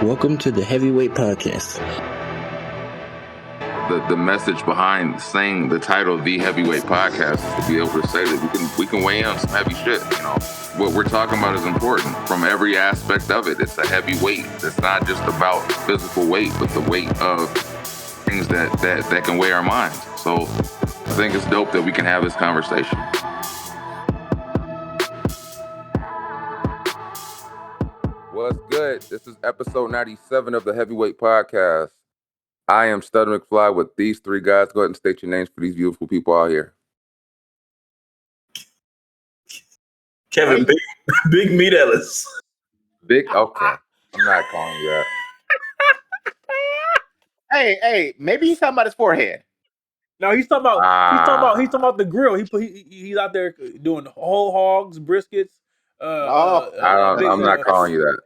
Welcome to the Heavyweight Podcast. The message behind saying the title "The Heavyweight Podcast" is to be able to say that we can weigh in on some heavy shit. You know, what we're talking about is important from every aspect of it. It's a heavy weight. It's not just about physical weight, but the weight of things that can weigh our minds. So I think it's dope that we can have this conversation. What's good? This is episode 97 of the Heavyweight Podcast. I am Stud McFly with these three guys. Go ahead and state your names for these beautiful people out here. Kevin, Big Meat Ellis. Big? Okay. I'm not calling you that. Hey, maybe he's talking about his forehead. No, he's talking about the grill. He's out there doing whole hogs, briskets. I'm not calling you that.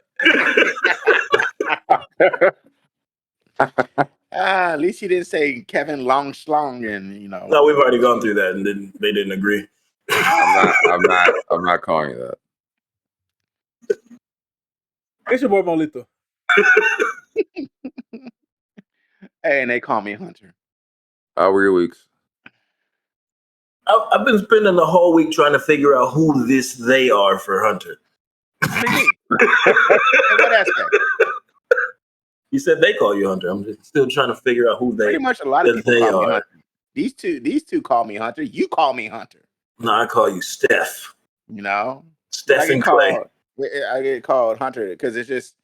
At least he didn't say Kevin Long Schlong, and No, we've already gone through that, and they didn't agree. I'm not calling you that. It's your boy Molito. Hey, and they call me Hunter. How were your weeks? I've been spending the whole week trying to figure out who they are for Hunter. In what aspect? You said they call you Hunter. I'm just still trying to figure out who Pretty much a lot of people they call me are. Hunter. These two call me Hunter. You call me Hunter. No, I call you Steph. Steph and Clay. I get called Hunter because it's just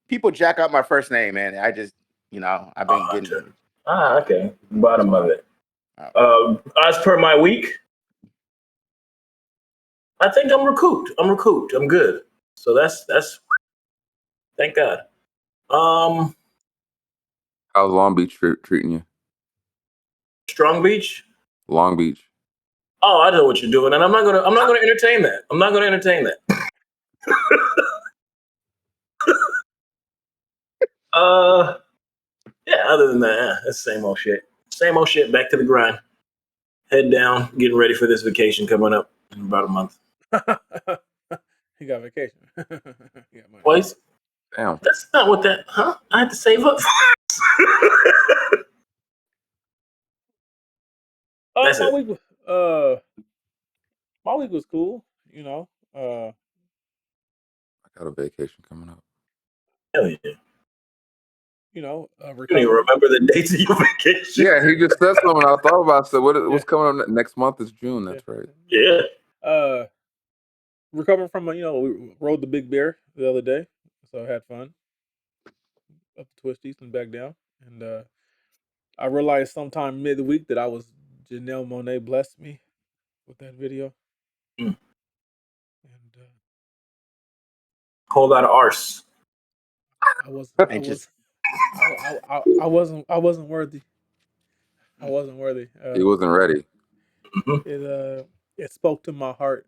people jack up my first name, man. I just, I've been getting Hunter. Okay. Bottom of it. Oh. As per my week, I think I'm recouped. I'm good. So that's thank God. How's Long Beach treating you? Strong Beach? Long Beach. Oh, I know what you're doing, and I'm not gonna entertain that. I'm not gonna entertain that. Yeah, other than that, that's same old shit. Same old shit, back to the grind. Head down, getting ready for this vacation coming up in about a month. He got vacation. Twice? Damn. That's not what that, huh? I had to save up for That's it. My week was cool, I got a vacation coming up. Hell yeah. You don't even remember the dates of your vacation. Yeah, he just said something. I thought about. So what's coming up next month is June. That's right. Yeah. Recovering from we rode the Big Bear the other day, so I had fun. Up the twisties and back down, and I realized sometime midweek that Janelle Monáe blessed me with that video. And whole lot of arse. I wasn't worthy. I wasn't worthy. He wasn't ready. It spoke to my heart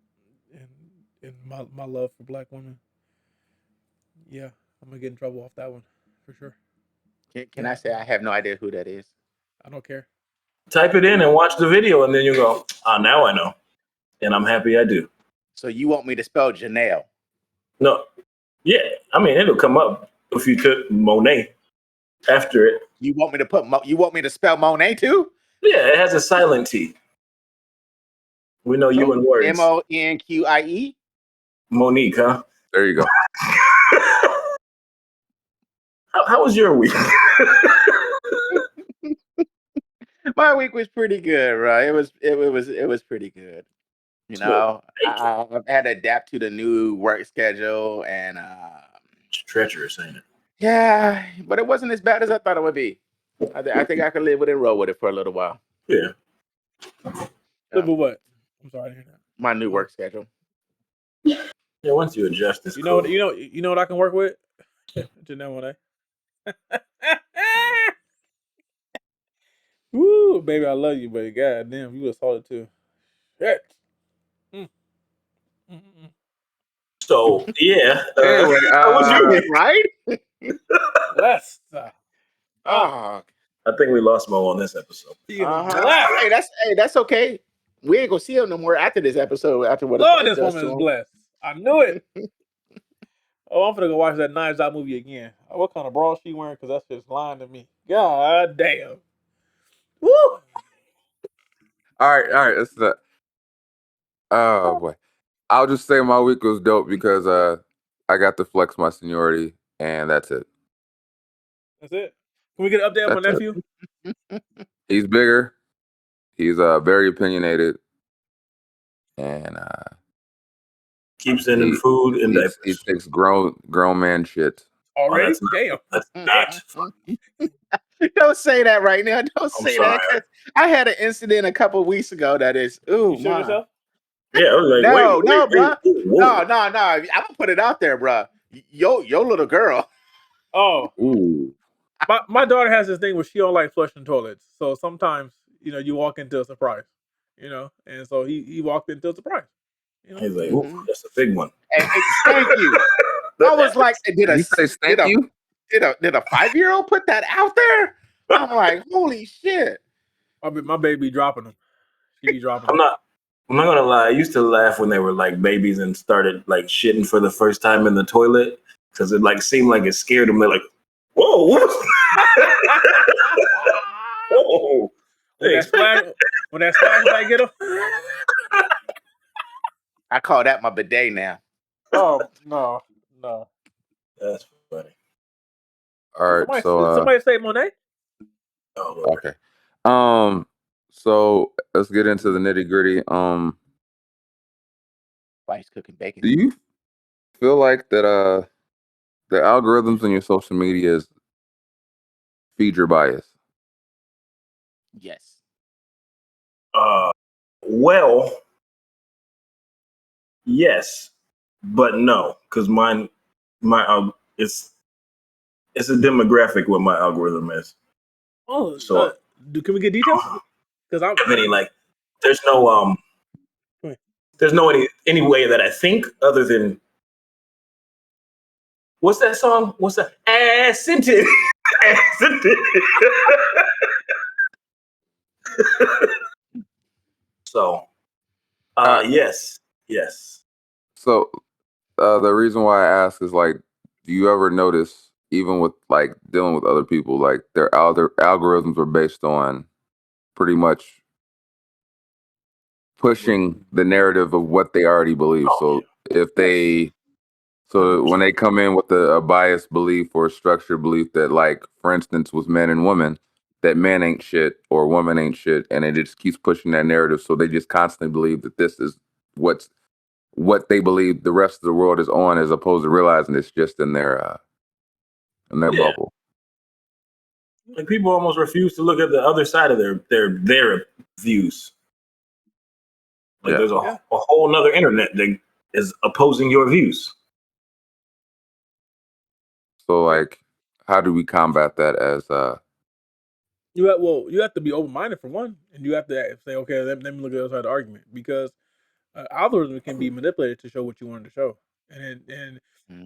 and my love for Black women. Yeah, I'm gonna get in trouble off that one for sure. Can I say I have no idea who that is? I don't care. Type it in and watch the video, and then you go, now I know, and I'm happy I do. So you want me to spell Janelle? No, yeah, I mean it'll come up if you took Monet after it. You want me to you want me to spell Monet too? Yeah, it has a silent T. We know you in words. Monquie. Monique, huh? There you go. How was your week? My week was pretty good, right? It was pretty good. I had to adapt to the new work schedule, and it's treacherous, ain't it? Yeah, but it wasn't as bad as I thought it would be. I think I could live with it and roll with it for a little while. Yeah. Live with what? I'm sorry to hear that. My new work schedule. Yeah, once you adjust this, you know what I can work with? Janelle Monáe. Woo, baby, I love you, but goddamn, you assaulted too. Shit. So yeah, anyway, was your week, right? I think we lost Mo on this episode. Hey, that's okay. We ain't gonna see him no more after this episode. After what? Lord, this woman is blessed. I knew it. Oh, I'm gonna go watch that Knives Out movie again. Oh, what kind of bra she wearing? Because that's just lying to me. God damn. Woo! All right. That's the. Oh boy. I'll just say my week was dope because I got to flex my seniority, and that's it. That's it. Can we get an update on my That's it. nephew? He's bigger. He's very opinionated, and Keep sending food and he diapers. takes grown man shit. Oh, Already? that's not. Damn. That's not fun. Don't say that right now. Don't I'm say sorry. that. 'Cause I had an incident a couple weeks ago that is, You ooh, showing my. yourself? Yeah, I was like, No, no, wait, bruh. whoa. No. I'm gonna put it out there, bruh. Yo, little girl. Oh, Ooh. my daughter has this thing where she don't like flushing toilets. So sometimes, you walk into a surprise. And so he walked into a surprise. He's like, ooh, Mhm. that's a big one. Hey, thank you. I was like, did Did you say thank you? a 5-year-old put that out there? I'm like, holy shit. My baby dropping them. She be dropping I'm them. not. I'm not gonna lie. I used to laugh when they were like babies and started like shitting for the first time in the toilet because it like seemed like it scared them. They're like, whoa, what? Whoa. When that Thanks. splashback get them. I call that my bidet now. Oh no. That's funny. All right. Did somebody say Monet? Oh Lord. Okay. So let's get into the nitty gritty. Wife's cooking bacon. Do you feel like that the algorithms in your social media feed your bias? Yes. Well, yes, but no, because it's a demographic what my algorithm is. Oh, So can we get details? Because I'm. I mean, like, there's no Wait. there's no any way that I think other than what's that song? What's that? Accented. Accented. So, Uh, yes. so the reason why I ask is like, do you ever notice, even with like dealing with other people, like their algorithms are based on pretty much pushing the narrative of what they already believe. Oh, So if yes. they, so when they come in with a biased belief or a structured belief that, like, for instance, with men and women, that man ain't shit or woman ain't shit, and it just keeps pushing that narrative. So they just constantly believe that this is what they believe the rest of the world is on, as opposed to realizing it's just in their Yeah. bubble. Like people almost refuse to look at the other side of their views. Like Yeah. there's a whole nother internet that is opposing your views. So like, how do we combat that as You have to be open minded for one, and you have to say, okay, let me look at the other side of the argument, because algorithms can be manipulated to show what you wanted to show, and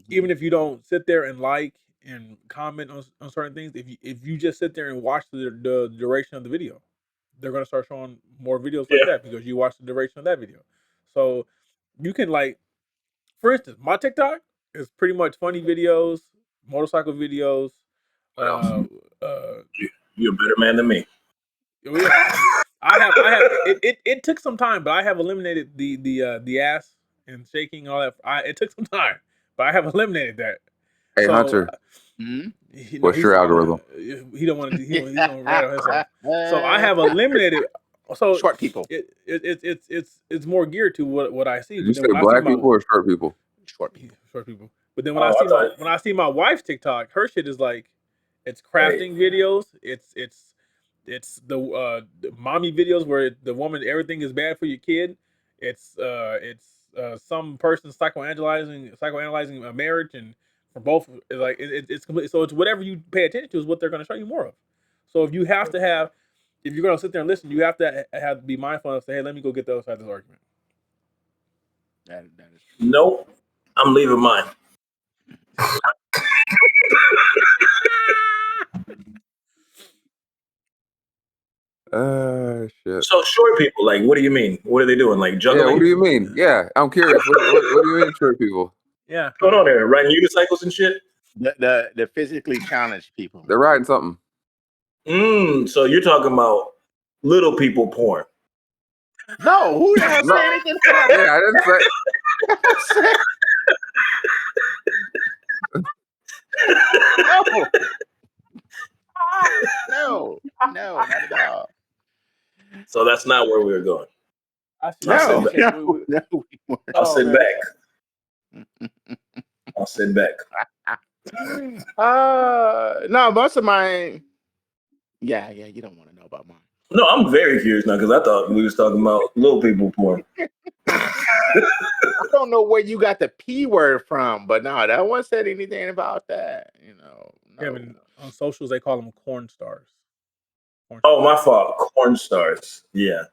even if you don't sit there and like and comment on certain things, if you just sit there and watch the duration of the video, they're gonna start showing more videos like that because you watch the duration of that video. So you can, like, for instance, my TikTok is pretty much funny videos, motorcycle videos. What else? Uh, You're a better man than me. Oh yeah, I have. It took some time, but I have eliminated the ass and shaking and all that. It took some time, but I have eliminated that. hey So Hunter, what's he's your algorithm? he don't want to. He's gonna rat on himself. So I have eliminated. So Short people. it's more geared to what I see. Did you But then say when I see black my people or short people? Short people. short people, but then Oh, I thought. when I see my wife's TikTok, her shit is like, it's Hey, crafting videos. It's the mommy videos where the woman, everything is bad for your kid. It's some person psychoanalyzing a marriage, and for both, like it's complete. So it's whatever you pay attention to is what they're going to show you more of. So if you're going to sit there and listen, you have to be mindful and say, hey, let me go get the other side of this argument. That is true. nope. I'm leaving mine. Shit. So short people, like, what do you mean? What are they doing? Like Yeah, what juggling? do you mean? Yeah, I'm curious. What do you mean, short people? Yeah. What's going on there? Riding unicycles and shit? The physically challenged people. They're riding something. So you're talking about little people porn. No, who the hell No. said anything about Yeah, I didn't say. No. No, not at all. So that's not where we were going. I see. I'll No, sit back. no, we weren't. I'll Oh, sit man. back. I'll sit back. No, most of mine. Yeah, you don't want to know about mine. No, I'm very curious now because I thought we was talking about little people porn. I don't know where you got the P word from, but no, that one said anything about that. No. Kevin, on socials, they call them corn stars. Oh, my fault. Corn stars. Yeah,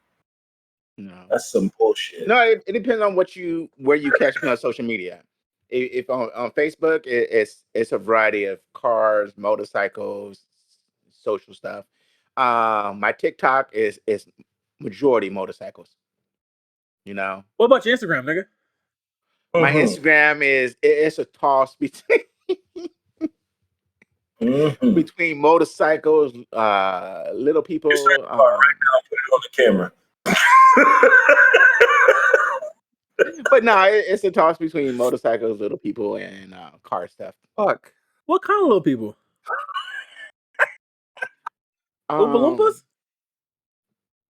No. that's some bullshit. No, it depends on where you catch me on social media. If on Facebook, it's a variety of cars, motorcycles, social stuff. My TikTok is majority motorcycles. What about your Instagram, nigga? My Mhm. Instagram it's a toss between Mhm. between motorcycles, little people. Put it on the camera. But no, it's a toss between motorcycles, little people, and car stuff. Fuck. What kind of little people? Oompa Loompas?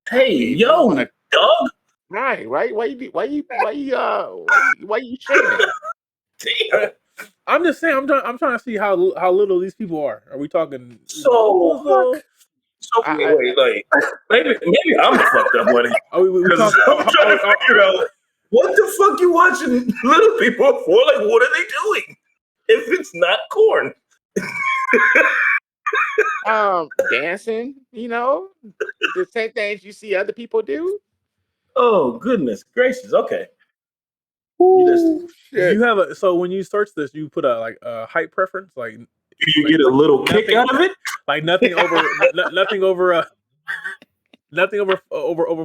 Hey, if you yo, wanna- dog. Right? Why you shaming? Damn. I'm just saying. I'm trying to see how little these people are. Are we talking? So, Oompa Loompas, So wait, like maybe I'm the fucked up one. Oh, we Because talking. I'm trying to figure out what the fuck you watching little people for? Like, what are they doing? If it's not corn. Dancing, the same things you see other people do. Oh goodness gracious. Okay. Ooh, shit. you have a so when you search this, you put a height preference, like Do you get a little kick nothing- out of it? like nothing over nothing over nothing over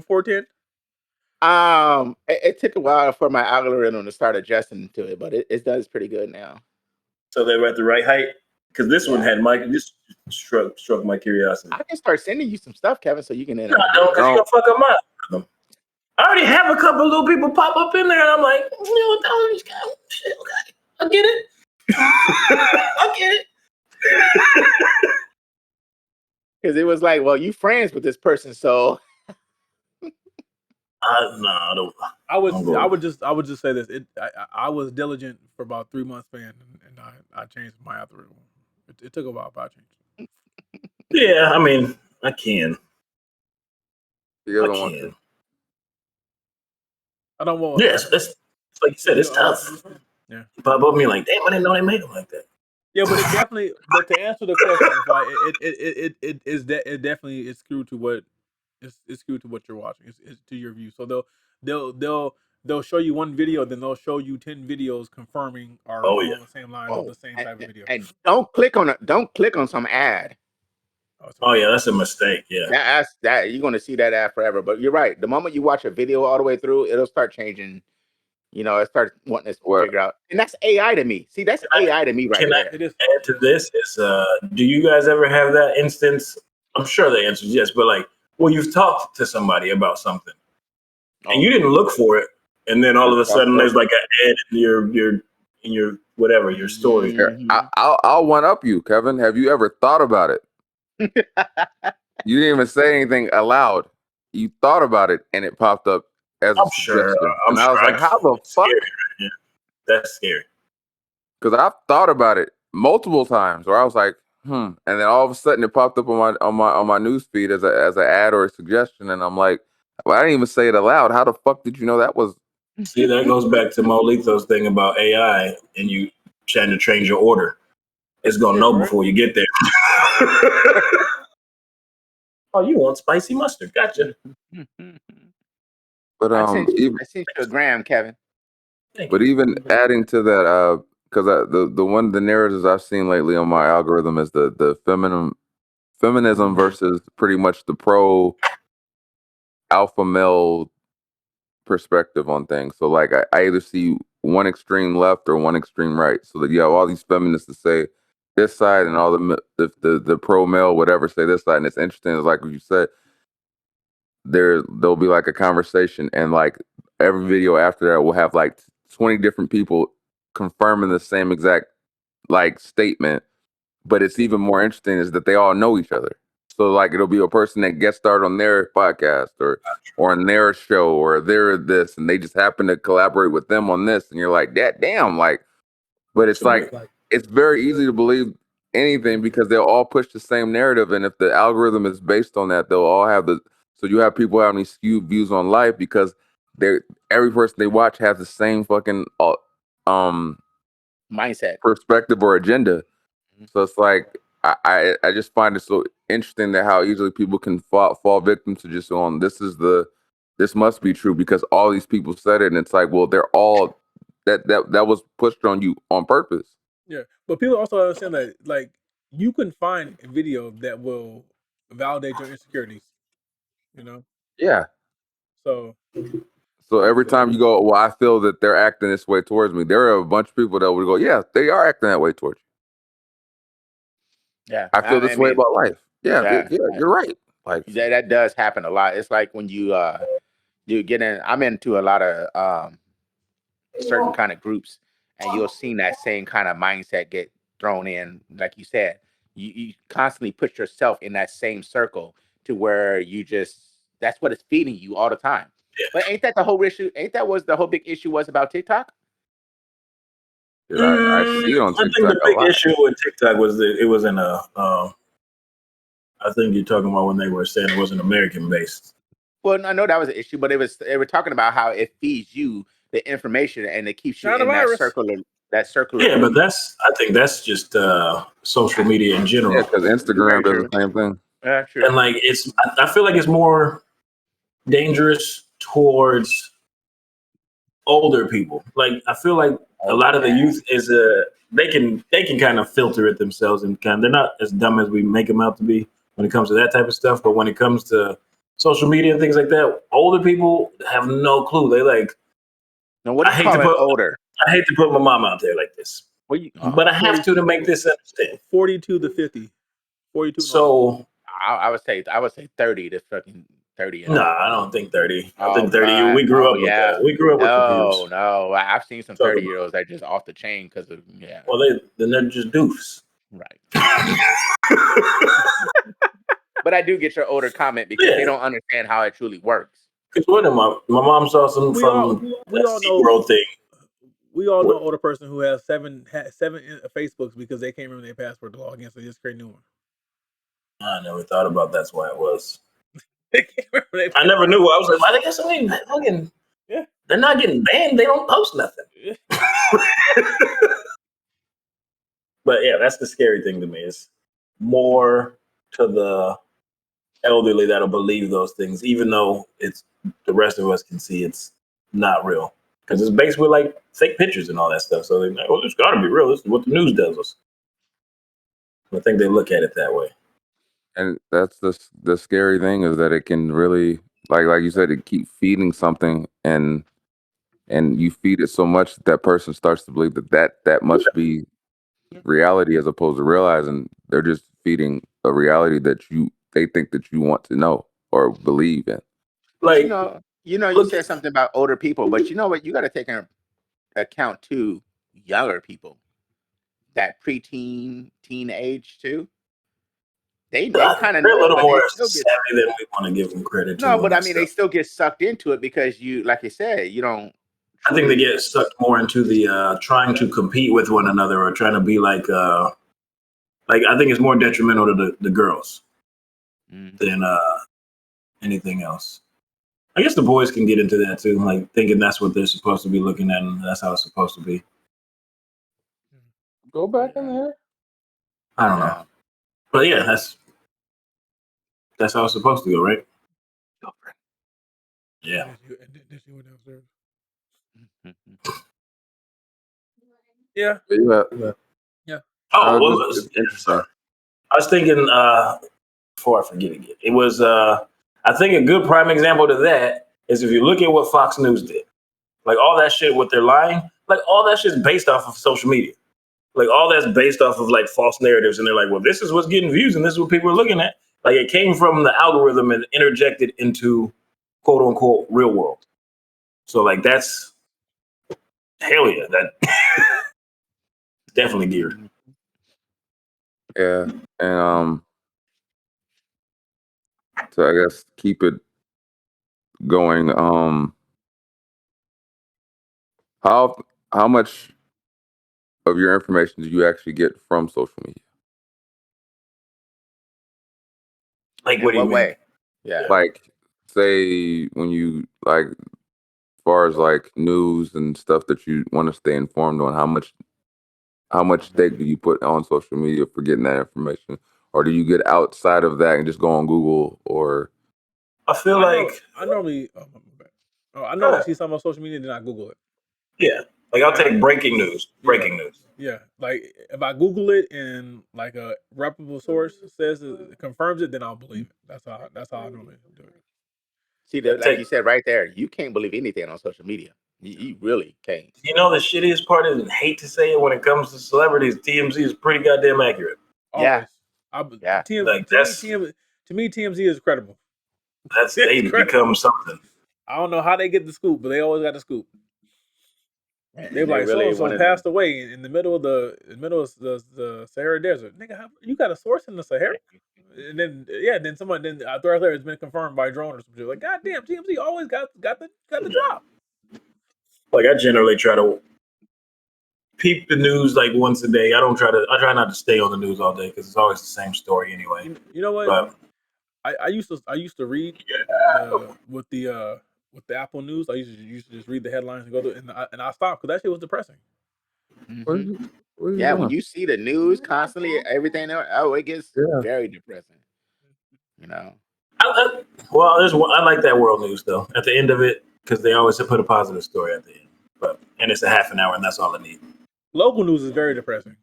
410. It took a while for my algorithm to start adjusting to it, but it does pretty good now. So they were at the right height? Because this one had this struck my curiosity. I can start sending you some stuff, Kevin, so you can No, I don't, because you're gonna fuck up my algorithm. I already have a couple little people pop up in there, and I'm like, what the hell is this guy? Shit, okay. I get it. I get it. Because it was like, well, you friends with this person, so No, I don't. I would just say this. I was diligent for about 3 months, man, and I changed my algorithm. It took a while, but I changed. Yeah, I mean, I can. He doesn't want to. I don't want. Yes, it's like you said, it's tough. Yeah. Pop up me like, damn, I didn't know they made them like that. Yeah, but it definitely. But to answer the question, it definitely is skewed to what it's skewed to what you're watching. It's to your view. So they'll show you one video, then they'll show you 10 videos confirming or along the same lines of the same type of video. And don't click on some ad. Oh yeah, that's a mistake. Yeah, that's you're gonna see that ad forever. But you're right. The moment you watch a video all the way through, it'll start changing. It starts wanting to figure out, and that's AI to me. See, that's AI to me right there. Can I add to this? Do you guys ever have that instance? I'm sure the answer is yes, but like, well, you've talked to somebody about something, and you didn't look for it, and then all of a sudden there's like an ad in your whatever your story. I'll one up you, Kevin. Have you ever thought about it? You didn't even say anything aloud. You thought about it, and it popped up as a suggestion. And I was like, "How the fuck?" Scary, yeah. That's scary. Because I've thought about it multiple times, where I was like, and then all of a sudden it popped up on my news feed as an ad or a suggestion, and I'm like, well, I didn't even say it aloud. How the fuck did you know that was? See, that goes back to Molito's thing about AI and you trying to change your order. It's gonna know before you get there. Oh, you want spicy mustard? Gotcha. But I sent you a gram, Kevin. But even adding to that, because the one of the narratives I've seen lately on my algorithm is the feminism versus pretty much the pro alpha male perspective on things. So like I either see one extreme left or one extreme right. So that you have all these feminists to say this side and all the pro male whatever say this side. And it's interesting. It's like what you said. There'll be like a conversation, and like every video after that will have like 20 different people confirming the same exact like statement. But it's even more interesting is that they all know each other. So like it'll be a person that gets started on their podcast or on their show or they're this, and they just happen to collaborate with them on this, and you're like, that damn, like. But it's like it's very easy to believe anything because they'll all push the same narrative, and if the algorithm is based on that, they'll all have the. So you have people having these skewed views on life because every person they watch has the same fucking mindset, perspective or agenda. So it's like I just find it so interesting that how easily people can fall victim to just on this must be true because all these people said it, and it's like, well, they're all that was pushed on you on purpose. Yeah, but people also understand that like you can find a video that will validate your insecurities. You know, Yeah. so every time you go, well, I feel that they're acting this way towards me. There are a bunch of people that would go, yeah, they are acting that way towards you. yeah, I feel this way about life. Yeah, you're right. Like that does happen a lot. It's like when you get in. I'm into a lot of certain kind of groups, and you'll see that same kind of mindset get thrown in. Like you said, you constantly put yourself in that same circle to where you just that's what it's feeding you all the time. But ain't that the whole issue? Ain't that was the whole big issue was about TikTok? Dude, I see it on TikTok. I think the big issue with TikTok was that it was in a. I think you're talking about when they were saying it wasn't American based. Well, I know that was an issue, but they were talking about how it feeds you the information and it keeps you in that circular. Yeah, but I think that's just social media in general. Yeah, because Instagram does the same thing. Yeah, true. And like I feel like it's more dangerous towards older people. Like I feel like a lot of the youth is they can kind of filter it themselves and they're not as dumb as we make them out to be when it comes to that type of stuff. But when it comes to social media and things like that, older people have no clue. They like. Now, what do you call it older? I hate to put my mom out there like this, but I have to make this understand. 42 to 50, 42. So I would say 30 to fucking 30. No, I don't think 30. I think 30. We grew up with that. We grew up with computers. No, I've seen some 30-year-olds that just off the chain because of Well, then they're just doofs, right? But I do get your older comment because they don't understand how it truly works. Because what my mom saw some from we all know thing. We all know an older person who has seven Facebooks because they can't remember their password to log in, so they just create a new one. I never thought about that's why it was. I never knew. I was like, why they got so many fucking? Yeah, they're not getting banned. They don't post nothing. Yeah. But yeah, that's the scary thing to me. It's more to the elderly that'll believe those things, even though it's the rest of us can see it's not real. Because it's basically like fake pictures and all that stuff. So they're like, well, it's got to be real. This is what the news does us. I think they look at it that way. And that's the scary thing is that it can really, like you said, it keep feeding something and you feed it so much that person starts to believe that must be reality as opposed to realizing they're just feeding a reality that they think that you want to know or believe in. Like you said something about older people, but you know what? You got to take into account too younger people, that preteen, teen age too. They kind of know a little more savvy than we want to give them credit. No, but I mean, they still get sucked into it because you, like you said, you don't. I think they get sucked more into the trying to compete with one another or trying to be like I think it's more detrimental to the girls than anything else. I guess the boys can get into that too, like thinking that's what they're supposed to be looking at and that's how it's supposed to be. Go back in there. I don't know. But yeah, that's how it's supposed to go, right? Yeah. Yeah. Oh, well, interesting. I was thinking before I forget again. It was I think a good prime example to that is if you look at what Fox News did. Like all that shit with their lying, Like all that shit's based off of social media. Like all that's based off of like false narratives, and they're like, well, this is what's getting views, and this is what people are looking at. Like it came from the algorithm and interjected into quote unquote real world. So like that's hell yeah, that definitely geared. Yeah, and to I guess keep it going. How much of your information do you actually get from social media? Like In what do you what mean? way? Yeah. Like, say when you like, as far as like news and stuff that you want to stay informed on, how much stake do you put on social media for getting that information, or do you get outside of that and just go on Google or? I feel like I normally I Go normally ahead. see something on social media and then I Google it. yeah, like I'll take breaking news. Breaking news. Yeah, like if I Google it and like a reputable source says it confirms it, then I'll believe it. That's how I normally do it. See, I like take you said right there, you can't believe anything on social media. You really can't. You know the shittiest part is, and hate to say it, when it comes to celebrities, TMZ is pretty goddamn accurate. Yeah. Always. Yeah. Like that's To me, TMZ is credible. they It's credible. become something. I don't know how they get the scoop, but they always got the scoop. They're They like, so really and so wanted passed away in the middle of the Sahara Desert. Nigga, you got a source in the Sahara? And then then 3 hours later it's been confirmed by a drone or some shit. Like, goddamn, TMZ always got the job. Like I generally try to peep the news like once a day. I try not to stay on the news all day because it's always the same story anyway. You know what? But I used to read with the Apple News. I used to just read the headlines and go through, and I stopped because that shit was depressing. What Mhm. are you Yeah, when doing? you see the news constantly, everything, it gets Yeah. very depressing. You know. I like that world news though. At the end of it, because they always put a positive story at the end. And it's a half an hour, and that's all I need. Local news is very depressing.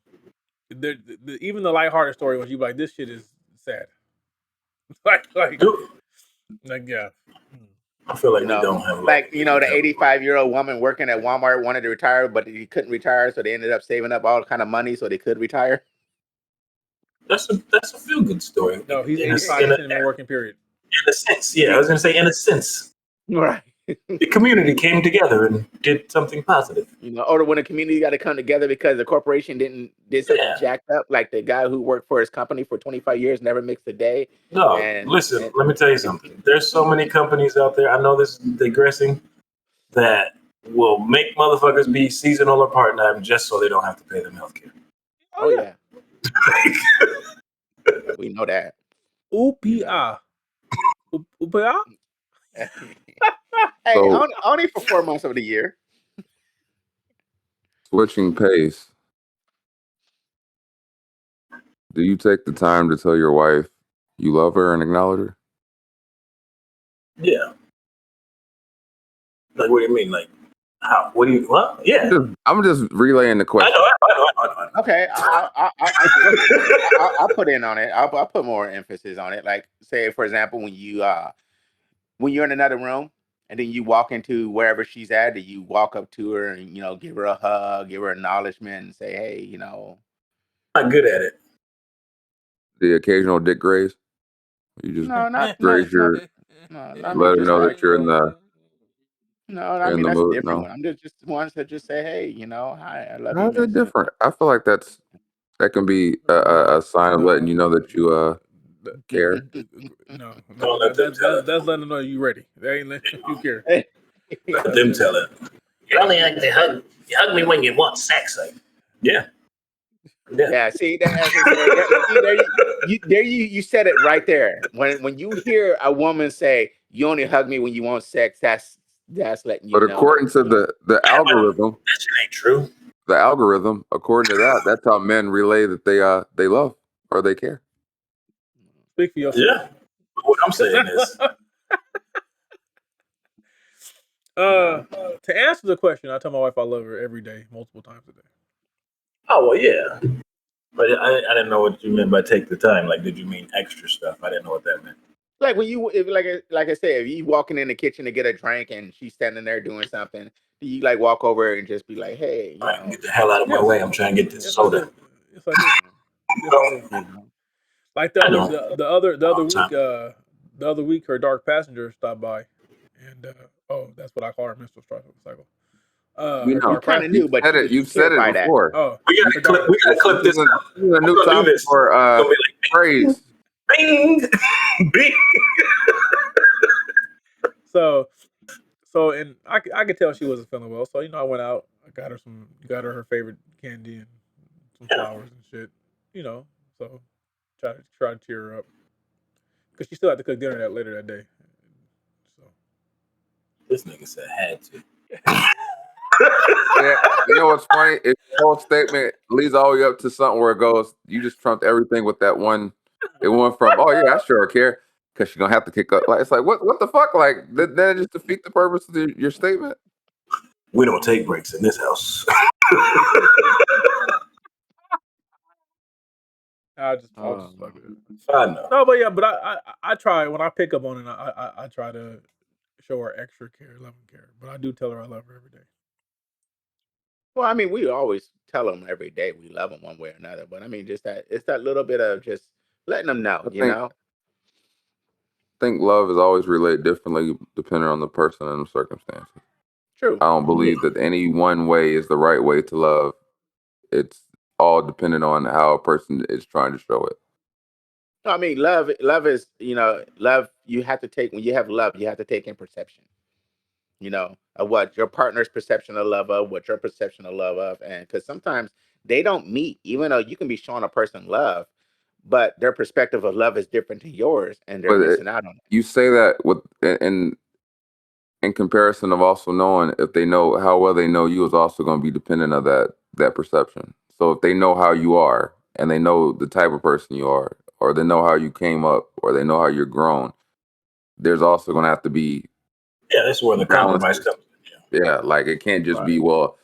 Even the lighthearted story when you like, this shit is sad. like yeah. I feel like You we know, don't have like local the news. 85-year-old woman working at Walmart wanted to retire, but he couldn't retire, so they ended up saving up all kind of money so they could retire. That's a feel good story. No, he's in a, 85. in He a, shouldn't have been working. Period. in a sense. Yeah, I was gonna say in a sense, Right. the community came together and did something positive. Or when the community got to come together because the corporation did something Yeah. jacked up, like the guy who worked for his company for 25 years never mixed a day. No, And listen, let me tell you something. There's so many companies out there. I know this is digressing, that will make motherfuckers be seasonal or part time just so they don't have to pay them healthcare. oh yeah, we know that. UPA. UPA? Hey, So only for 4 months of the year. switching pace. Do you take the time to tell your wife you love her and acknowledge her? Yeah. Like, what do you mean? Like, how? What do you? What? Yeah. I'm just relaying the I question. know. Okay, I'll put in on it. I'll put more emphasis on it. Like, say for example, when you're in another room and then you walk into wherever she's at, and you walk up to her and give her a hug, give her acknowledgement, and say, hey, I'm not good at it. The occasional dick graze. You just no, not graze your, no. I mean, let her just know like that you're in the no. I mean, in the that's a mood. different No, one. I'm just wants to just say, hey, hi, I love you, how's it miss. different? I feel like that can be a sign of letting you know that you care. No, Don't let them tell it. that's letting them know you ready. They ain't letting you care. Let them tell it. You only like to hug. You hug me when you want sex. Like, yeah. Yeah, see that as I said, see, you said it right there. When you hear a woman say, "You only hug me when you want sex," that's letting you But know that according to the algorithm, That shit ain't true. according to that, that's how men relay that they love or they care. Speak for yourself. Yeah. But what I'm saying is, To answer the question, I tell my wife I love her every day, multiple times a day. oh well, yeah. But I didn't know what you meant by take the time. Like, did you mean extra stuff? I didn't know what that meant. like when you, if like I said, if you walking in the kitchen to get a drink and she's standing there doing something, do you like walk over and just be like, hey, All right, get the hell out of my Yes. way. I'm trying to get this Yes, I soda. do. Yes, I do. Yes, I do. you know? Like I know. the other All the time. week, the other week, her dark passenger stopped by, and oh, that's what I call her, Mr. Cycle. You Her know, You dark kind of passenger. knew, but said you it. just You've said it clarify that. before. Oh, We her gotta dark. clip. We gotta clip this out. This is a I'm new gonna do topic this. for It's gonna be like phrase. bing, bing. So, and I could tell she wasn't feeling well. So I went out. I got her favorite candy and some flowers and shit. So try to cheer her up because she still had to cook dinner later that day. So This nigga said had to. Yeah, you know what's funny? If the whole statement leads all the way up to something where it goes, you just trumped everything with that one. It went from, oh yeah, I sure care, because you're gonna have to kick up. Like it's like, what the fuck? Like that just defeat the purpose of your statement. We don't take breaks in this house. I'll just Oh, fuck with it. I know. No, but yeah, but I try when I pick up on it. I try to show her extra care, love and care. But I do tell her I love her every day. well, I mean, we always tell them every day we love them one way or another. But I mean, just that it's that little bit of just letting them know, I you think know. think love is always related differently depending on the person and the circumstances. True. I don't believe that any one way is the right way to love. It's all dependent on how a person is trying to show it. No, I mean, love is, love. You have to take when you have love, you have to take in perception. Of what your partner's perception of love of, what your perception of love of, and because sometimes they don't meet, even though you can be showing a person love, but their perspective of love is different to yours, and they're But missing out on it. you say that with in comparison of also knowing if they know how well they know you is also going to be dependent of that perception. So if they know how you are and they know the type of person you are, or they know how you came up, or they know how you're grown, there's also going to have to be Yeah, that's where the compromise balances. comes in. Yeah, like it can't just be, Right. well,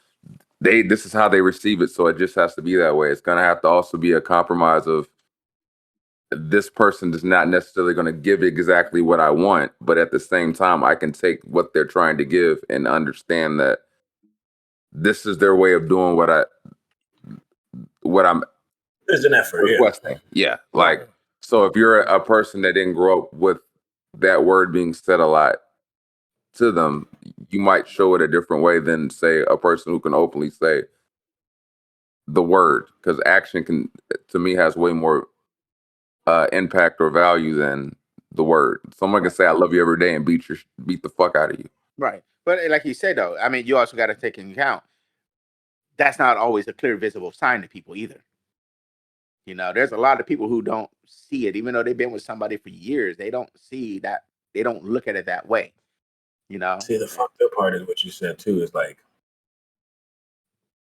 this is how they receive it, so it just has to be that way. It's going to have to also be a compromise of this person is not necessarily going to give exactly what I want, but at the same time, I can take what they're trying to give and understand that this is their way of doing what I'm There's an effort, yeah. requesting. Yeah, like Yeah. so. If you're a person that didn't grow up with that word being said a lot to them, you might show it a different way than say a person who can openly say the word, because action can, to me, has way more impact or value than the word. Someone can say I love you every day and beat the fuck out of you. Right. But like you said, though, I mean, you also got to take into account that's not always a clear, visible sign to people either. There's a lot of people who don't see it, even though they've been with somebody for years. They don't see that. They don't look at it that way. See, the fucked up part is what you said too. Is like,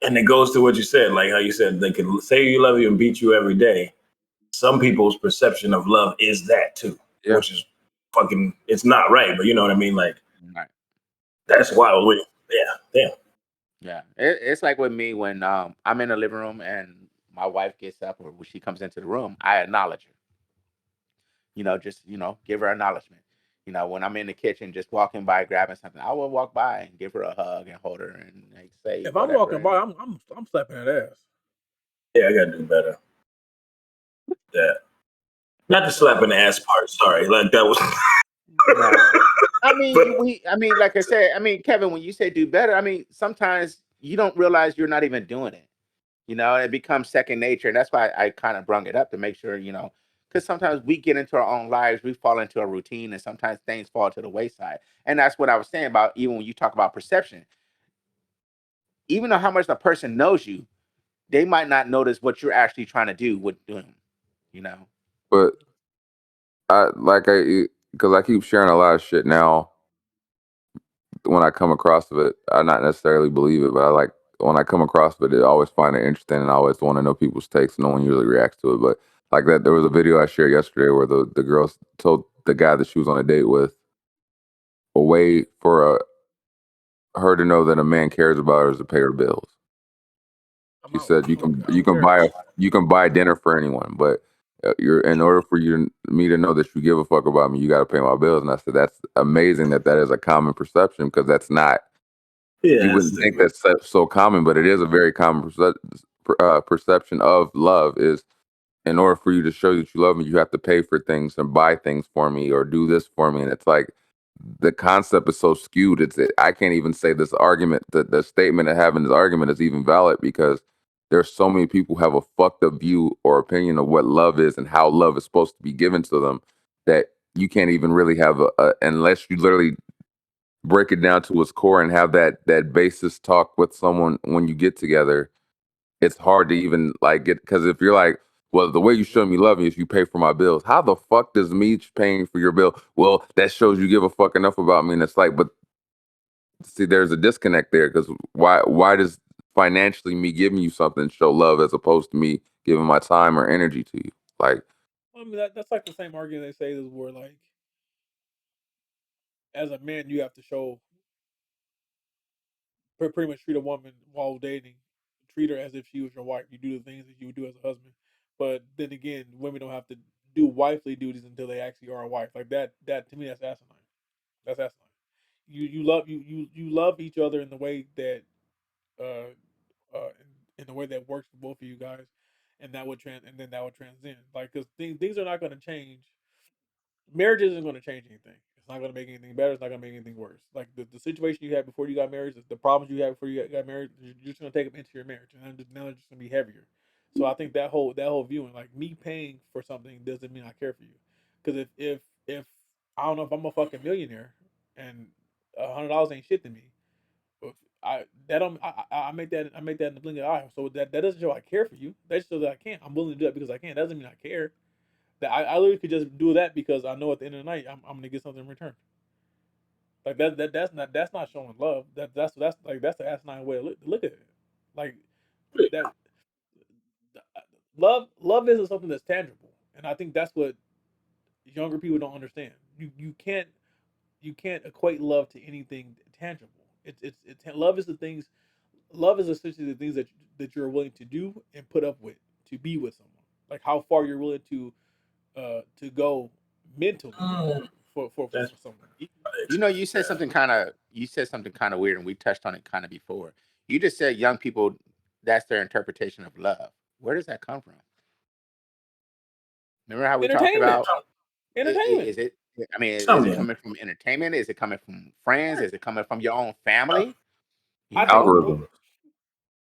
and it goes to what you said, like how you said they can say you love you and beat you every day. Some people's perception of love is that too, Yeah. which is fucking. It's not right, but you know what I mean. Like Right. that's wild. Yeah, damn. Yeah. It's like with me when I'm in the living room and my wife gets up or when she comes into the room, I acknowledge her. Just give her acknowledgement. When I'm in the kitchen, just walking by, grabbing something, I will walk by and give her a hug and hold her and like, say If I'm whatever. walking by, I'm slapping that ass. Yeah, I gotta do better. That not the slap in the ass part. Sorry, like that was. No. I mean, But I mean, like I said, I mean, Kevin, when you say do better, I mean, sometimes you don't realize you're not even doing it. It becomes second nature. And that's why I kind of brung it up to make sure, because sometimes we get into our own lives, we fall into a routine, and sometimes things fall to the wayside. And that's what I was saying about even when you talk about perception, even though how much the person knows you, they might not notice what you're actually trying to do with them, you know? But because I keep sharing a lot of shit now. When I come across of it, I not necessarily believe it, but I like when I come across of it, I always find it interesting and I always want to know people's takes. No one usually reacts to it, but like that, there was a video I shared yesterday where the girl told the guy that she was on a date with a way for her to know that a man cares about her is to pay her bills. I'm She out. said you can buy dinner for anyone, but You're in order for me to know that you give a fuck about me, you got to pay my bills. And I said that's amazing that is a common perception because that's not. Yeah, You that's wouldn't think stupid. that's so common, but it is a very common perception of love. Is in order for you to show that you love me, you have to pay for things and buy things for me or do this for me. And it's like the concept is so skewed. I can't even say this argument, the statement of having this argument is even valid because there's so many people who have a fucked up view or opinion of what love is and how love is supposed to be given to them that you can't even really have unless you literally break it down to its core and have that basis talk with someone when you get together. It's hard to even like get because if you're like, well, the way you show me love me is you pay for my bills. How the fuck does me paying for your bill? Well, that shows you give a fuck enough about me. And it's like, but see, there's a disconnect there because why does financially me giving you something show love as opposed to me giving my time or energy to you? Like, I mean, that's like the same argument they say is where like, as a man, you have to show pretty much treat a woman while dating, treat her as if she was your wife. You do the things that you would do as a husband. But then again, women don't have to do wifely duties until they actually are a wife. Like that to me, that's asinine. That's asinine. You love each other in the way that uh in the way that works for both of you guys, and that would transcend. Like because things are not going to change. Marriage isn't going to change anything. It's not going to make anything better. It's not going to make anything worse. Like the situation you had before you got married, the problems you had before you got married, you're just going to take them into your marriage, and now they're just going to be heavier. So I think that whole viewing, like me paying for something, doesn't mean I care for you. Because if I don't know if I'm a fucking millionaire and $100 ain't shit to me, if I that don't I make that in the blink of an eye. So that doesn't show I care for you. That just shows that I can't. I'm willing to do that because I can. That doesn't mean I care. That I literally could just do that because I know at the end of the night I'm gonna get something in return. Like that's not showing love. That's like that's the asinine way to look at it. Like that love isn't something that's tangible, and I think that's what younger people don't understand. You can't equate love to anything tangible. It's love is the things. Love is essentially the things that you're willing to do and put up with to be with someone. Like how far you're willing to go mentally Mm, for that's someone. You said something kind of weird, and we touched on it kind of before. You just said young people, that's their interpretation of love. Where does that come from? Remember how we talked Entertainment, about entertainment. is it? I mean, is it something. coming from entertainment? Is it coming from friends? Is it coming from your own family? You I know, think algorithm.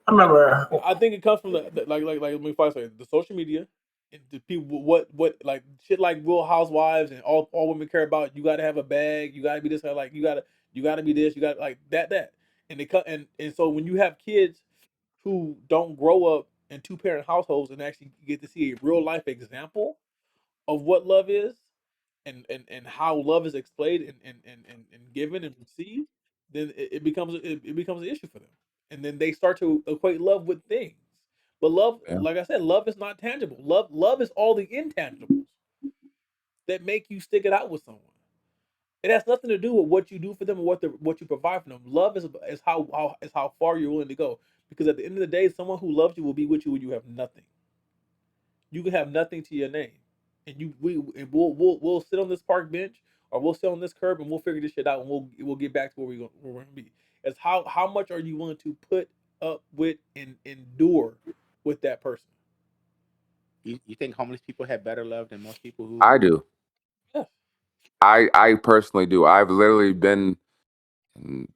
I remember. I think it comes from like let me first say the social media and the people what like shit like Real Housewives and all women care about. You got to have a bag. You got to be this like you got to be this. You got like that and they cut and so when you have kids who don't grow up in two parent households and actually get to see a real life example of what love is and how love is displayed and given and received, then it becomes an issue for them. And then they start to equate love with things. But love, Yeah. like I said, love is not tangible. Love is all the intangibles that make you stick it out with someone. It has nothing to do with what you do for them or what you provide for them. Love is how far you're willing to go. Because at the end of the day, someone who loves you will be with you when you have nothing. You can have nothing to your name, and we'll sit on this park bench or we'll sit on this curb and we'll figure this shit out and we'll get back to where we're gonna be. It's how much are you willing to put up with and endure with that person? you think homeless people have better love than most people I who? do. Yeah. I personally do. I've literally been,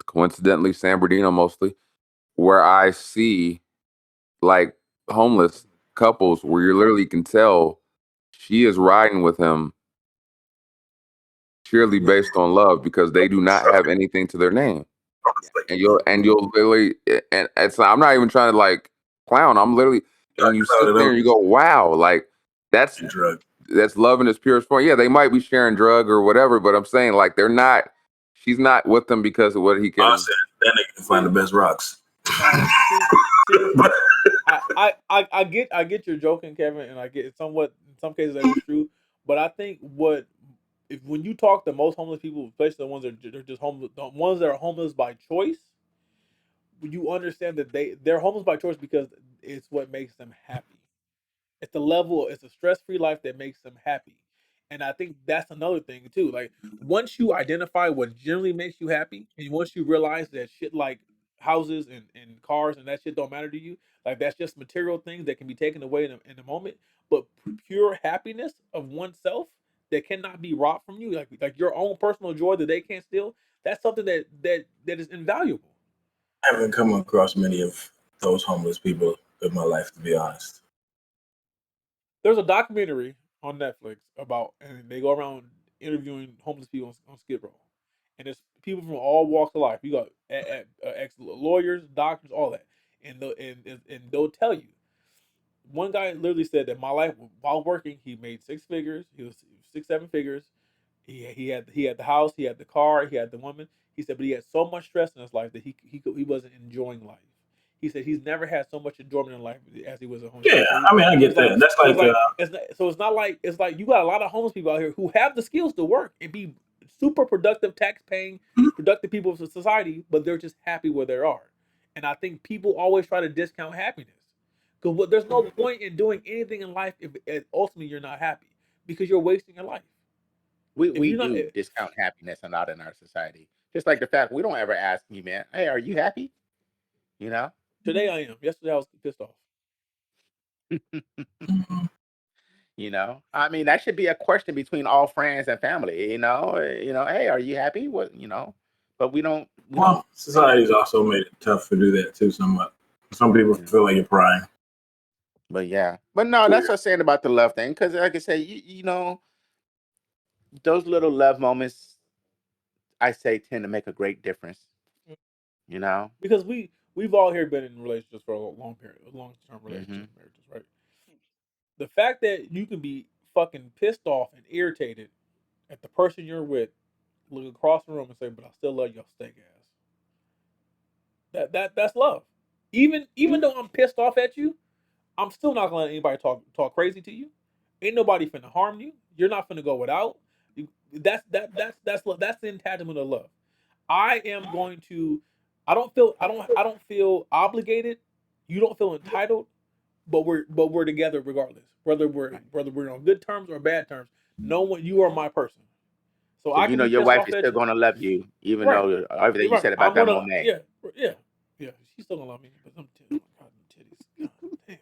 coincidentally, San Bernardino mostly, where I see like homeless couples where you literally can tell she is riding with him purely based on love because they do not have anything to their name. And you'll literally and it's I'm not even trying to like clown. I'm literally and you sit there and you go, wow, like that's Drug. that's love in its purest form. Yeah, they might be sharing drug or whatever, but I'm saying like they're not. She's not with them because of what he can. Honestly, that nigga can find the best rocks. See, But I get your joking, Kevin, and I get it somewhat in some cases that is true. But I think what if when you talk to most homeless people, especially the ones that are just homeless, the ones that are homeless by choice, you understand that they're homeless by choice because it's what makes them happy. It's the level. It's a stress-free life that makes them happy, and I think that's another thing too. Like once you identify what generally makes you happy, and once you realize that shit like houses and cars and that shit don't matter to you, like that's just material things that can be taken away in a moment. But pure happiness of oneself that cannot be robbed from you, like your own personal joy that they can't steal. That's something that is invaluable. I haven't come across many of those homeless people in my life, to be honest. There's a documentary on Netflix about, and they go around interviewing homeless people on Skid Row, and it's people from all walks of life. You got ex lawyers, doctors, all that, and they'll tell you. One guy literally said that my life while working, he made six figures. He was six, seven figures. He had the house, he had the car, he had the woman. He said, but he had so much stress in his life that he wasn't enjoying life. He said he's never had so much enjoyment in life as he was at home. Yeah, So I mean, I get like, that. That's so like, it's not like it's like you got a lot of homeless people out here who have the skills to work and be super productive, tax paying, productive people of society, but they're just happy where they are. And I think people always try to discount happiness because there's no point in doing anything in life if ultimately you're not happy because you're wasting your life. If We you're not do discount happiness a lot in our society. Just like the fact we don't ever ask you, man, hey, are you happy? You know? today, I am. Yesterday, I was pissed off. You know? I mean, that should be a question between all friends and family, hey, are you happy? What, but we don't well, society's also made it tough to do that too, somewhat. Some people yeah. feel like you're prying. But yeah. But no, that's what I'm saying about the love thing. Cause like I said, those little love moments, I say, tend to make a great difference, you know? Because we've all here been in relationships for a long period, long term Hmm. relationships, marriages, right? The fact that you can be fucking pissed off and irritated at the person you're with, look across the room and say, "But I still love your steak ass." That's love. Even though I'm pissed off at you, I'm still not gonna let anybody talk crazy to you. Ain't nobody finna harm you. You're not finna go without. That's the entitlement of love. I am going to. I don't feel obligated. You don't feel entitled, but we're together regardless. Right. Whether we're on good terms or bad terms. No one. You are my person. So I Because can be your pissed wife off is at still you. gonna love you, even Right. though everything you Right. said about I'm that gonna. monet. Yeah. She's still gonna love me, but them titties. Oh my God, them titties. God damn.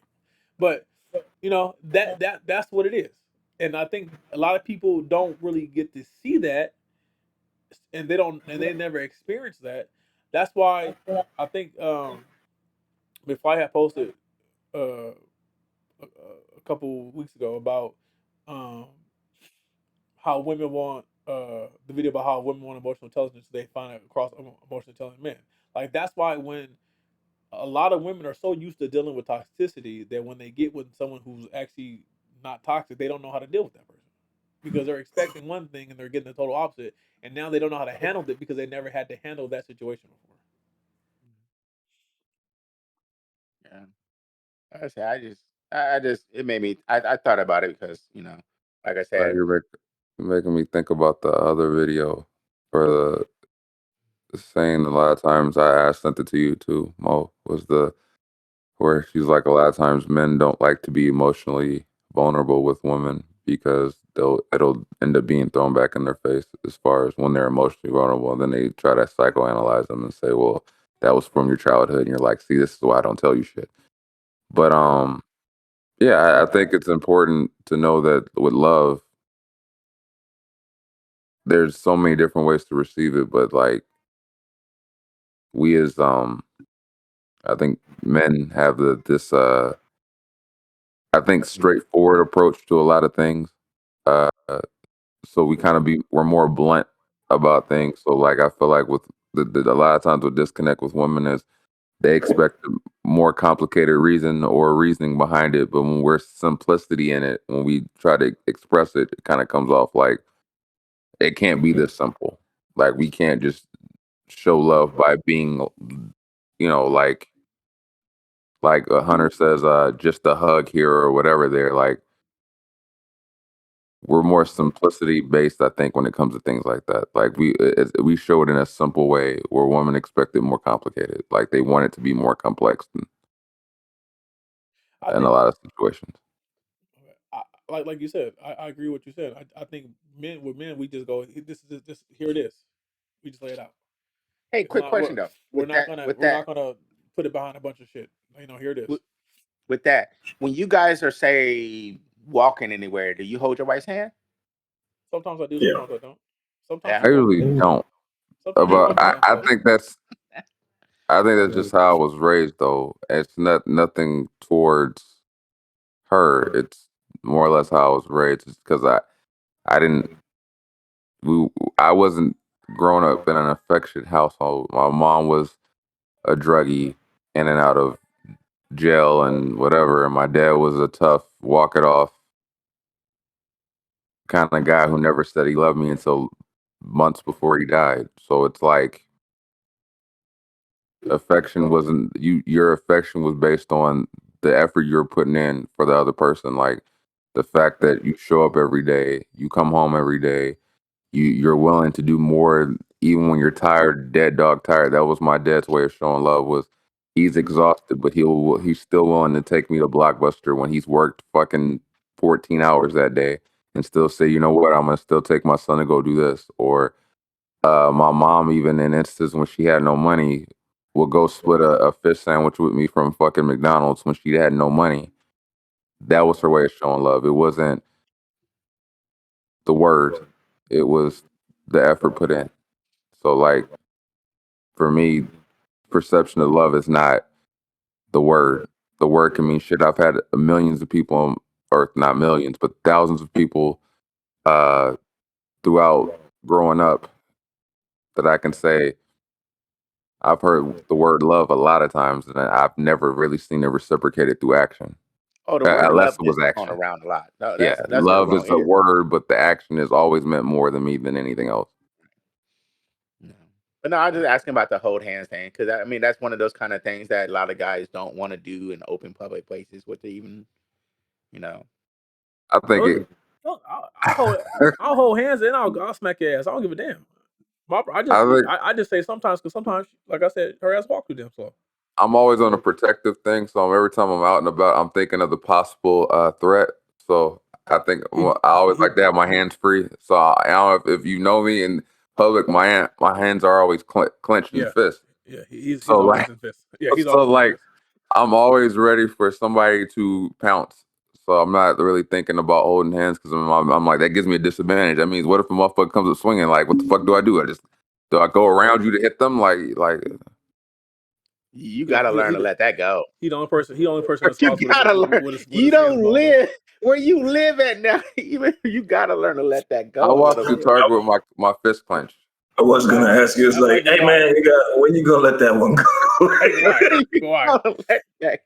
But that's what it is. And I think a lot of people don't really get to see that, and they never experience that. That's why I think before I had posted uh, a couple weeks ago about um, how women want the video about how women want emotional intelligence, they find it across emotional intelligent men. Like that's why when a lot of women are so used to dealing with toxicity that when they get with someone who's actually not toxic, they don't know how to deal with that person because they're expecting one thing and they're getting the total opposite, and now they don't know how to handle it because they never had to handle that situation before. Yeah. Like I said, I just, it made me, I thought about it because, like I said, You're making me think about the other video for the saying a lot of times I sent it to you too, Mo, was the where she's like a lot of times men don't like to be emotionally vulnerable with women because it'll end up being thrown back in their face as far as when they're emotionally vulnerable. And then they try to psychoanalyze them and say, well, that was from your childhood. And you're like, see, this is why I don't tell you shit. But yeah, I think it's important to know that with love, there's so many different ways to receive it, but like we as I think men have this I think straightforward approach to a lot of things. Uh so we kind of we're more blunt about things. So like I feel like with a lot of times with disconnect with women is they expect a more complicated reason or reasoning behind it, but when we're simplicity in it, when we try to express it, it kind of comes off like it can't be this simple. Like we can't just show love by being, like a hunter says, just a hug here or whatever. There, like we're more simplicity based, I think, when it comes to things like that. Like we show it in a simple way, where women expect it more complicated. Like they want it to be more complex I in a think lot of situations. like you said, I agree with what you said. I think men we just go, this here it is. We just lay it out. Hey, It's quick not question though. we're With not that, gonna with that, put it behind a bunch of shit. Here it is. with, with that, when you guys are say walking anywhere, do you hold your wife's hand? Sometimes I do, Yeah. sometimes I don't. Sometimes Yeah. she I walks usually with me. don't. Sometimes she But walks with me. I I follow. think that's just how I was raised though. It's nothing towards her. It's more or less how I was raised. It's because I didn't we I wasn't growing up in an affectionate household. My mom was a druggie in and out of jail and whatever, and my dad was a tough walk it off kind of guy who never said he loved me until months before he died. So it's like affection wasn't your affection was based on the effort you're putting in for the other person. Like the fact that you show up every day, you come home every day, you're willing to do more even when you're tired, dead dog tired. That was my dad's way of showing love was he's exhausted, but he's still willing to take me to Blockbuster when he's worked fucking 14 hours that day and still say, you know what, I'm gonna still take my son to go do this. Or my mom, even in instances when she had no money, would go split a fish sandwich with me from fucking McDonald's when she had no money. That was her way of showing love. It wasn't the word, it was the effort put in. So, like, for me, perception of love is not the word. The word can mean shit. I've had millions of people, or not millions, but thousands of people uh, throughout growing up that I can say I've heard the word love a lot of times, and I've never really seen it reciprocated through action, Oh, the word unless love it was gets thrown action. around a lot. No, Yeah, that's heard love wrong is a ears. word, but the action has always meant more than me than anything else. No. But no, I'm just asking about the hold hands thing because I mean that's one of those kind of things that a lot of guys don't want to do in open public places. What they even, you know. I think Look, it. I'll hold hands and I'll smack your ass. I don't give a damn. I think I just say sometimes because sometimes, like I said, her ass walk through them. So I'm always on a protective thing, so every time I'm out and about, I'm thinking of the possible threat. So I think I always like to have my hands free. So I don't know if you know me in public, my hands are always clenched in yeah, fist. he's So always like in fist. Yeah, he's so always in like fist. I'm always ready for somebody to pounce. So I'm not really thinking about holding hands because I'm like that gives me a disadvantage. That means what if a motherfucker comes up swinging? Like what the fuck do I do? Do I go around you to hit them? Like You He don't, gotta learn to let that go. he the only person. He the only person that's You crossed gotta learn. with You his hands don't balled up. live where you live at now. Even you gotta learn to let that I go a walk little through bit. Target with my fist clenched. I was gonna ask you, it's That like, might be hey why. man, when you gonna let that one go? Hey, why? You Why? gotta let that.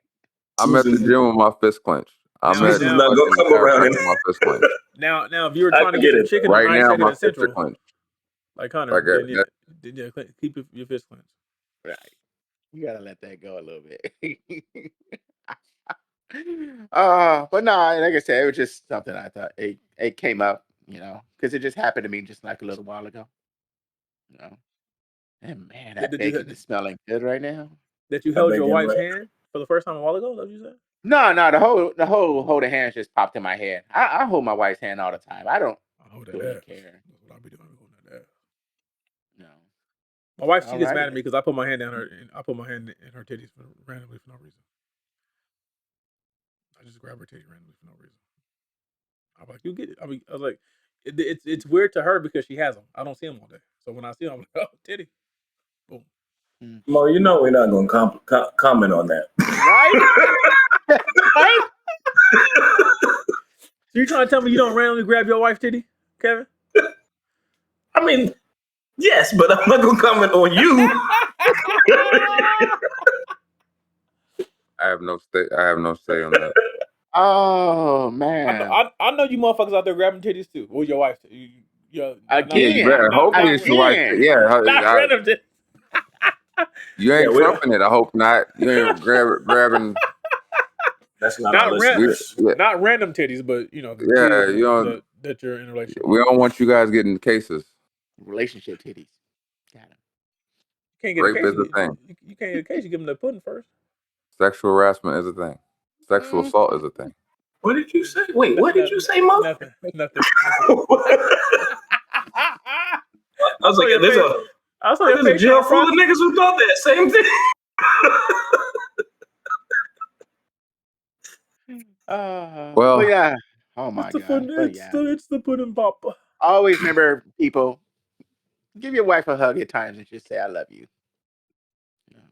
I'm at the Susan's gym with my fist clenched. I'm Now, at Susan's not now, gonna fucking come around chiropractor and with my fist clenched. if you were I trying to can get get some it. chicken on Right now, 92nd my and fists are Central, clenched. like Hunter, Like that. keep your fist clenched. Right. You gotta let that go a little bit. But no, like I said, it was just something I thought it came up, because it just happened to me just like a little while ago. You know. And man, that Did you bacon is smelling good right now. that you I held beg your your wife's right. hand for the first time a while ago? Is that what you said? No, the whole holding hands just popped in my head. I hold my wife's hand all the time. I don't I hold that really ass. care. That's what I be doing. I be holding that ass. No. My wife, she All gets mad righty at me then. because I put my hand down her. I put my hand in her titties randomly for no reason. I just grab her titty randomly for no reason. I'm like, you get it. I was like, it's weird to her because she has them. I don't see them all day. So when I see them, I'm like, oh, titty, boom. Mo, you know we're not gonna comment on that. Right? Right? So you trying to tell me you don't randomly grab your wife's titty, Kevin? I mean, yes, but I'm not gonna comment on you. I have no say on that. Oh man. I know you motherfuckers out there grabbing titties too. Well, your wife, Yeah, you Again. better. Hopefully it's your wife. Again. Yeah, not random titties. you Yeah, ain't trumping it. I hope not. You ain't grabbing. that's not our Not We, listeners. yeah, not random titties, but the yeah. titties that you're in a relationship We with. don't want you guys getting cases. Relationship titties. Got him. You can't get a Rape case. is a thing. You can't get a case. You give them the pudding first. Sexual harassment is a thing. Sexual Mm, assault is a thing. What did you say? Wait, what did you say, Mo? Nothing. I was like, there's a jail full of niggas who thought that same thing. Well, But yeah. Oh my God. But yeah. It's the pudding pop. Always remember, people, give your wife a hug at times and just say, I love you.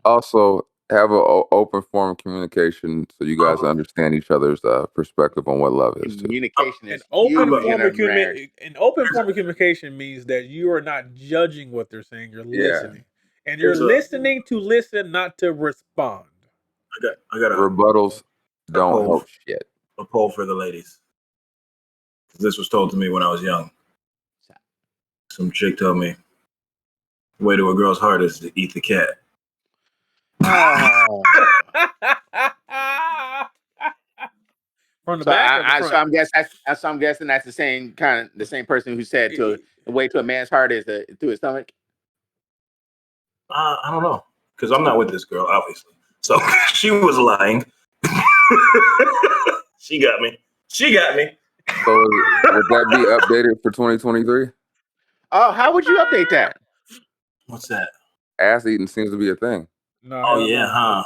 also have an open form of communication so you guys understand each other's perspective on what love is too. Communication An is open huge form in a of marriage. communication means that you are not judging what they're saying. You're listening, and you're Here's a- listening to listen, not to respond. I got Rebuttals don't poll. help shit. a poll for the ladies. This was told to me when I was young. Some chick told me, the way to a girl's heart is to eat the cat. Oh. From the back or the front? So I'm guessing that's the same person who said the way to a man's heart is through his stomach. I don't know, because I'm not with this girl, obviously. So she was lying. She got me. So would that be updated for 2023? Oh, how would you update that? What's that? Ass eating seems to be a thing. No, Oh yeah, huh?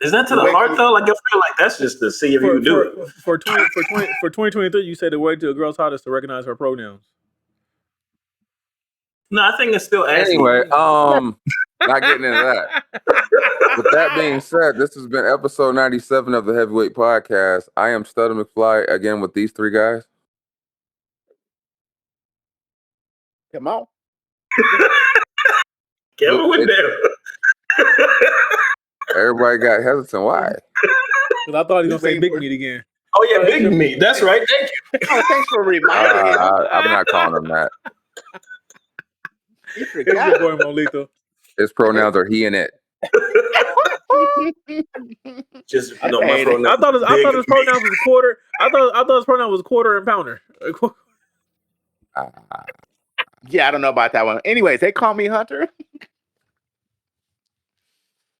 Is that to the heart though? Like I feel like that's just to see if you do it. For 2023, you said the way to a girl's heart is to recognize her pronouns. No, I think it's still ass Anyway, eating. not getting into that. With that being said, this has been episode 97 of the Heavyweight Podcast. I am Studder McFly again with these three guys. Come on. Kevin went there. Everybody got hesitant. Why? Because I thought he was going to say big meat again. Oh yeah, big meat. That's right. Thank you. Oh, thanks for reminding him. I'm not calling him that. He It's forgot. your boy Molito. His pronouns are he and it. Just no, my pronoun. I thought his pronouns was quarter. I thought his pronoun was quarter and pounder. Yeah, I don't know about that one. Anyways, they call me Hunter.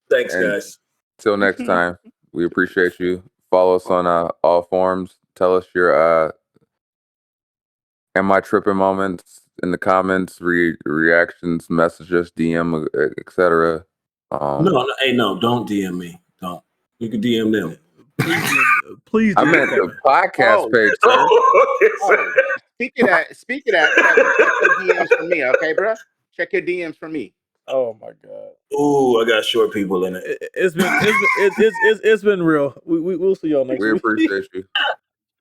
Thanks, guys. Till next time, we appreciate you. Follow us on all forums. Tell us your am I tripping moments in the comments, reactions, messages, DM, etc. No, don't DM me. Don't. You can DM them. Please. I meant the podcast page, sir. Speak of that, check your DMs for me, okay, bro? Check your DMs for me. Oh my God. Ooh, I got short people in it. It's been real. We'll see y'all next week. We appreciate you.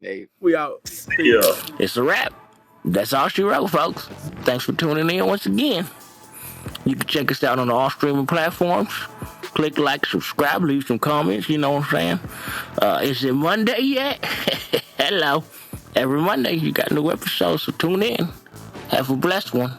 Hey, we out. Yeah. It's a wrap. That's all she wrote, folks. Thanks for tuning in once again. You can check us out on all streaming platforms. Click like, subscribe, leave some comments. You know what I'm saying? Is it Monday yet? Hello. Every Monday you got new episodes, so tune in. Have a blessed one.